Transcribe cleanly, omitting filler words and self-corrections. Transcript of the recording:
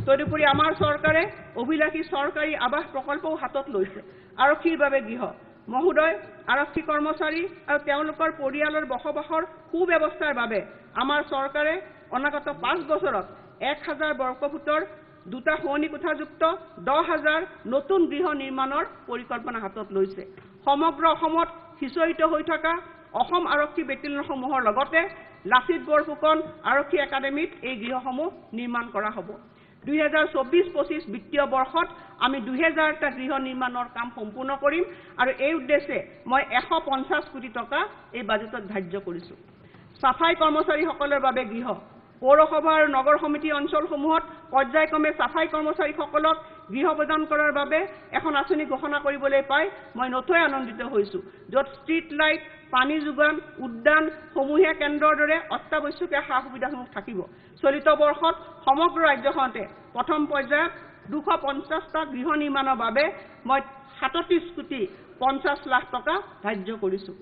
তদুপৰি আমাৰ চৰকাৰে অভিলাষী চৰকাৰী আৱাস প্ৰকল্পও হাতত লৈছে। আৰক্ষীৰ বাবে গৃহ মহোদয়, আৰক্ষী কৰ্মচাৰী আৰু তেওঁলোকৰ পৰিয়ালৰ বসবাসৰ সুব্যৱস্থাৰ বাবে আমাৰ চৰকাৰে অনাগত 5 বছৰত 1000 বৰ্গফুটৰ 2টা শোৱনি কোঠাযুক্ত 10,000 নতুন গৃহ নিৰ্মাণৰ পৰিকল্পনা হাতত লৈছে। সমগ্ৰ অসমত সিঁচৰিত হৈ থকা অসম আৰক্ষী বেটেলিয়নসমূহৰ লগতে লাচিত বৰফুকন আৰক্ষী একাডেমীত এই গৃহসমূহ নিৰ্মাণ কৰা হ'ব। 2024-25 বিত্তীয় বৰ্ষত আমি 2000টা গৃহ নিৰ্মাণৰ কাম সম্পূৰ্ণ কৰিম আৰু এই উদ্দেশ্যে মই 150 কোটি টকা এই বাজেটত ধাৰ্য কৰিছোঁ। সাফাই কৰ্মচাৰীসকলৰ বাবে গৃহ পৌৰসভা আৰু নগৰ সমিতি অঞ্চলসমূহত পৰ্যায়ক্ৰমে সাফাই কৰ্মচাৰীসকলক গৃহ প্ৰদান কৰাৰ বাবে এখন আঁচনি ঘোষণা কৰিবলৈ পাই মই নথৈ আনন্দিত হৈছোঁ, য'ত ষ্ট্ৰীট লাইট, পানী যোগান, উদ্যান, সমূহীয়া কেন্দ্ৰৰ দৰে অত্যাৱশ্যকীয় সা-সুবিধাসমূহ থাকিব। চলিত বৰ্ষত সমগ্ৰ ৰাজ্যখনতে প্ৰথম পৰ্যায়ত 250টা গৃহ নিৰ্মাণৰ বাবে মই 37 কোটি 50 লাখ টকা ধাৰ্য কৰিছোঁ।